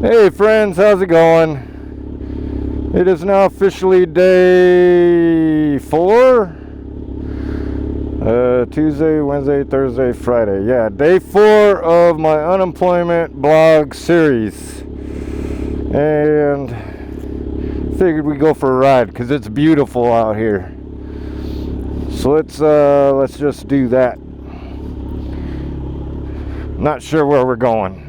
Hey friends, how's it going? It is now officially day 4. Tuesday, Wednesday, Thursday, Friday. Yeah, day 4 of my unemployment blog series. And figured we'd go for a ride because it's beautiful out here. So let's just do that. Not sure where we're going.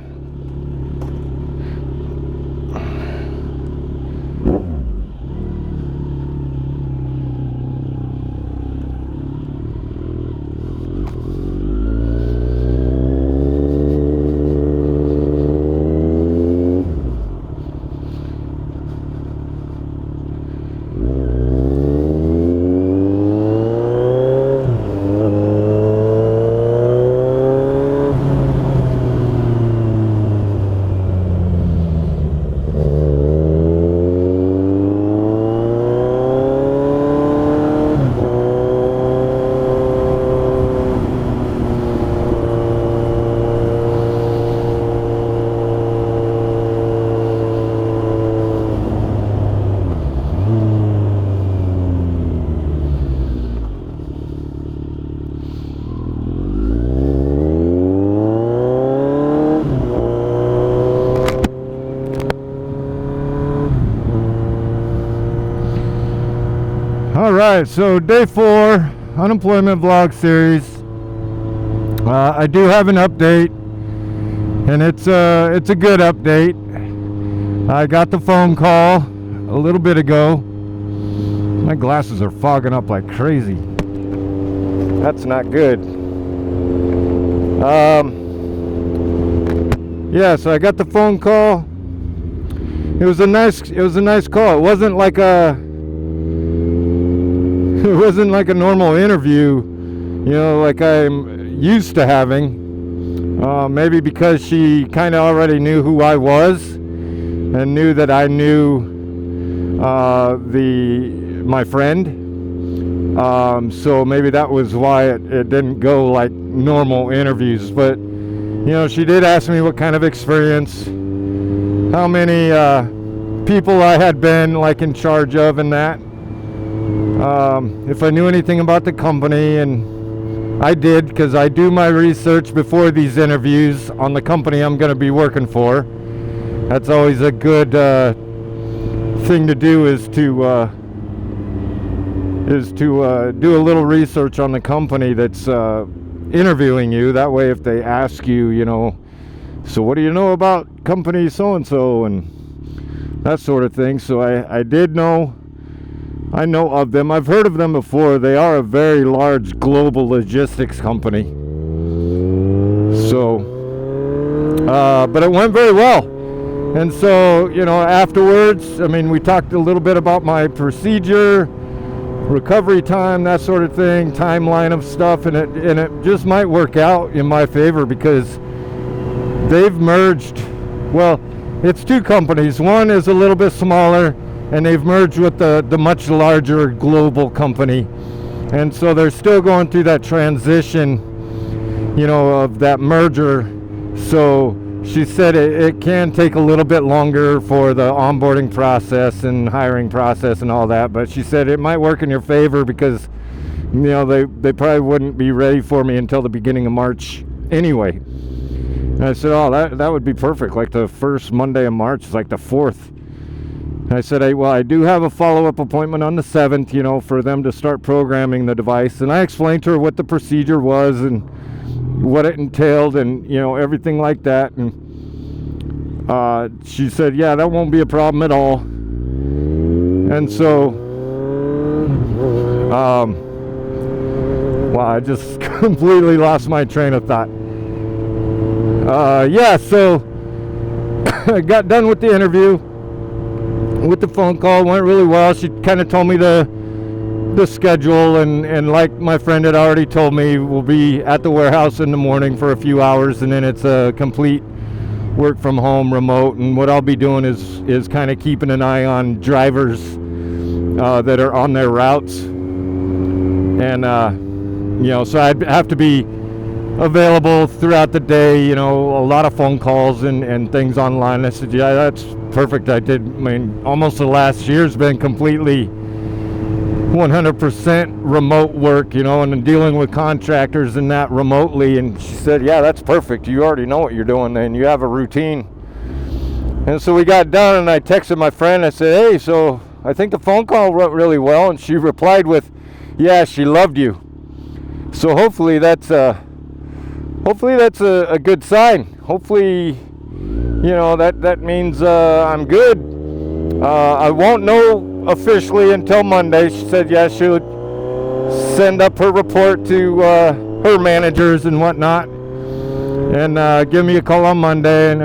Alright, so day 4, unemployment vlog series. I do have an update, and it's a good update. I got the phone call a little bit ago. My glasses are fogging up like crazy. That's not good. Yeah, so I got the phone call. It was a nice call. It wasn't like a normal interview, like I'm used to having. Maybe because she kind of already knew who I was and knew that I knew my friend. So maybe that was why it didn't go like normal interviews. But she did ask me what kind of experience, how many people I had been like in charge of, and that. If I knew anything about the company, and I did, because I do my research before these interviews on the company I'm going to be working for. That's always a good thing to do, is to do a little research on the company that's interviewing you. That way, if they ask you, so what do you know about company so-and-so and that sort of thing. So I did know. I know of them. I've heard of them before. They are a very large global logistics company. So, but it went very well. And so, afterwards, we talked a little bit about my procedure, recovery time, that sort of thing, timeline of stuff, and it just might work out in my favor because they've merged. Well, it's two companies. One is a little bit smaller, and they've merged with the much larger global company. And so they're still going through that transition, of that merger. So she said it can take a little bit longer for the onboarding process and hiring process and all that. But she said it might work in your favor because, they probably wouldn't be ready for me until the beginning of March anyway. And I said, oh, that would be perfect. Like the first Monday of March is like the 4th. I said, I do have a follow-up appointment on the 7th, for them to start programming the device. And I explained to her what the procedure was and what it entailed and, everything like that. And she said, yeah, that won't be a problem at all. And so, I just completely lost my train of thought. So I got done with the interview. With the phone call, went really well. She kind of told me the schedule, and like my friend had already told me, we'll be at the warehouse in the morning for a few hours, and then it's a complete work from home remote. And what I'll be doing is kind of keeping an eye on drivers that are on their routes, and so I'd have to be available throughout the day, you know, a lot of phone calls and things online. I said, yeah, that's perfect. I mean, almost the last year's been completely 100% remote work, you know, and dealing with contractors and that remotely. And she said, yeah, that's perfect. You already know what you're doing and you have a routine. And so we got done and I texted my friend. I said, hey, so I think the phone call went really well. And she replied with, yeah, she loved you. So hopefully that's a good sign. Hopefully, you know, that means I'm good. I won't know officially until Monday. She said, yeah, she would send up her report to her managers and whatnot, and give me a call on Monday. And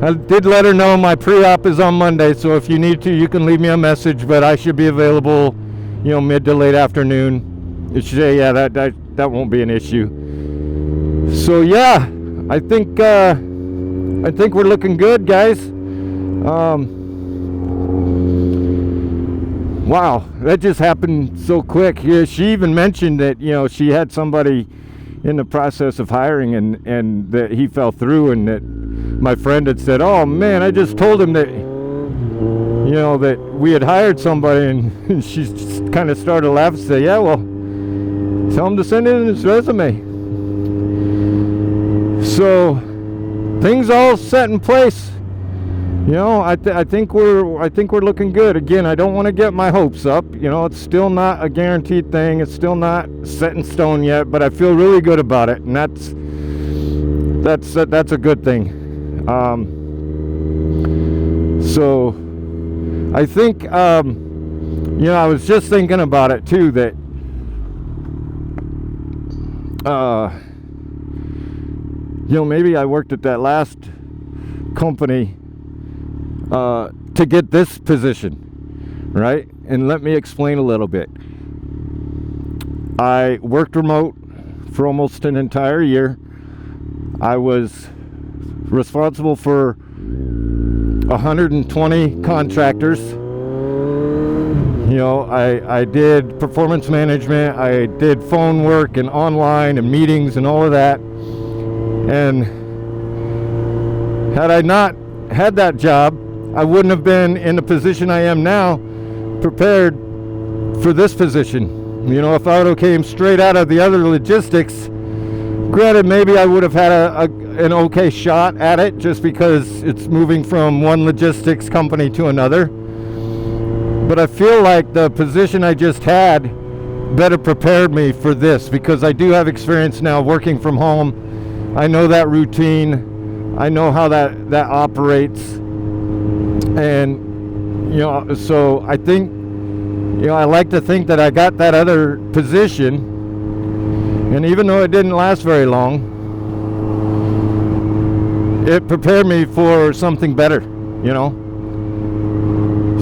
I did let her know my pre-op is on Monday, so if you need to, you can leave me a message, but I should be available, you know, mid to late afternoon. She said, yeah, that won't be an issue. So yeah, I think we're looking good, guys. Wow, that just happened so quick. Yeah, she even mentioned that, you know, she had somebody in the process of hiring and that he fell through, and that my friend had said, oh man, I just told him that, you know, that we had hired somebody, and she just kind of started to laugh and say, yeah, well, tell him to send in his resume. So things all set in place. You know, I think we're looking good. Again, I don't want to get my hopes up. You know, it's still not a guaranteed thing. It's still not set in stone yet, but I feel really good about it, and that's a good thing. So I think, you know, I was just thinking about it too, that you know, maybe I worked at that last company to get this position, right? And let me explain a little bit. I worked remote for almost an entire year. I was responsible for 120 contractors. You know, I did performance management, I did phone work and online and meetings and all of that. And had I not had that job, I wouldn't have been in the position I am now, prepared for this position. You know, if I would have came straight out of the other logistics, granted, maybe I would have had an okay shot at it, just because it's moving from one logistics company to another. But I feel like the position I just had better prepared me for this, because I do have experience now working from home. I know that routine. I know how that operates. And, you know, so I think, you know, I like to think that I got that other position. And even though it didn't last very long, it prepared me for something better, you know.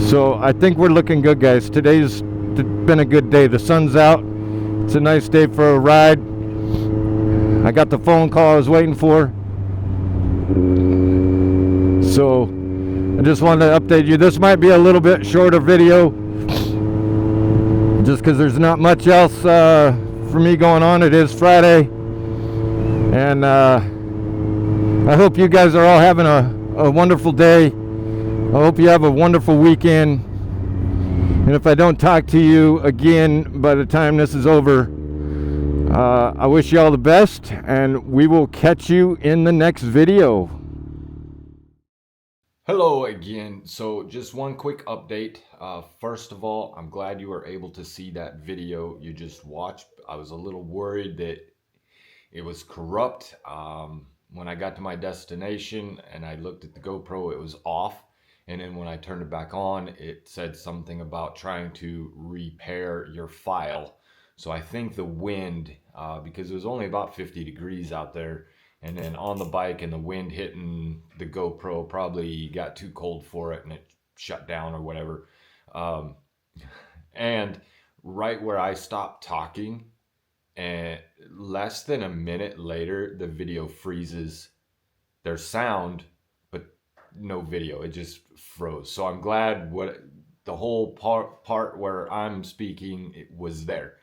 So I think we're looking good, guys. Today's been a good day. The sun's out. It's a nice day for a ride. I got the phone call I was waiting for. So I just wanted to update you. This might be a little bit shorter video, just because there's not much else for me going on. It is Friday. And I hope you guys are all having a wonderful day. I hope you have a wonderful weekend. And if I don't talk to you again by the time this is over, I wish you all the best, and we will catch you in the next video. Hello again. So just one quick update. First of all, I'm glad you were able to see that video you just watched. I was a little worried that it was corrupt. When I got to my destination and I looked at the GoPro, it was off. And then when I turned it back on, it said something about trying to repair your file. So I think the wind, because it was only about 50 degrees out there, and then on the bike and the wind hitting the GoPro probably got too cold for it and it shut down or whatever. And right where I stopped talking, and less than a minute later, the video freezes. There's sound, but no video. It just froze. So I'm glad the whole part where I'm speaking, it was there.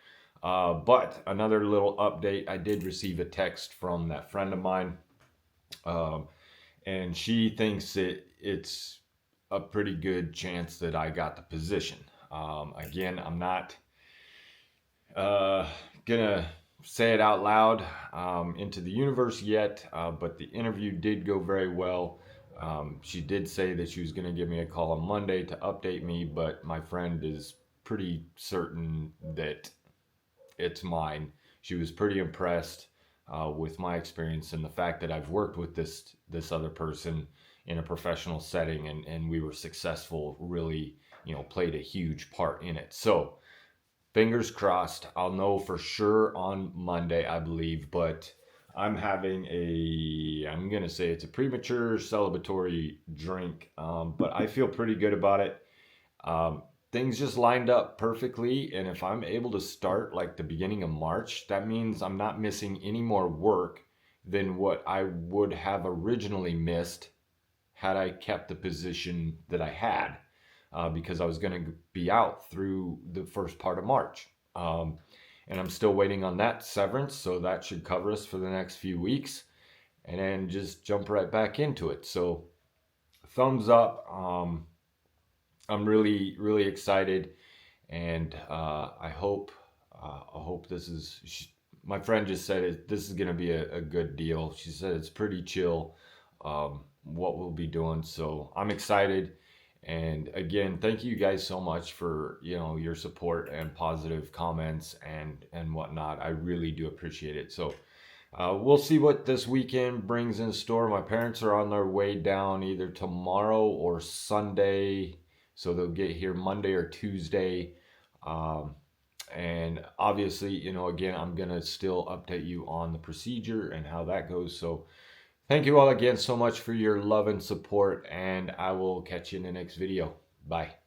But another little update, I did receive a text from that friend of mine, and she thinks it's a pretty good chance that I got the position. Again, I'm not gonna say it out loud into the universe yet, but the interview did go very well. She did say that she was going to give me a call on Monday to update me, but my friend is pretty certain that it's mine. She was pretty impressed with my experience and the fact that I've worked with this other person in a professional setting, and we were successful. Really, played a huge part in it. So fingers crossed. I'll know for sure on Monday, I believe, but I'm having I'm going to say it's a premature celebratory drink, but I feel pretty good about it. Things just lined up perfectly, and if I'm able to start like the beginning of March, that means I'm not missing any more work than what I would have originally missed had I kept the position that I had, because I was going to be out through the first part of March. And I'm still waiting on that severance, so that should cover us for the next few weeks, and then just jump right back into it. So, thumbs up. I'm really, really excited, and I hope this is. My friend just said this is going to be a good deal. She said it's pretty chill, what we'll be doing. So I'm excited. And again, thank you guys so much for your support and positive comments and whatnot. I really do appreciate it. So we'll see what this weekend brings in store. My parents are on their way down either tomorrow or Sunday, so they'll get here Monday or Tuesday. And obviously, again, I'm gonna still update you on the procedure and how that goes. So thank you all again so much for your love and support, and I will catch you in the next video. Bye.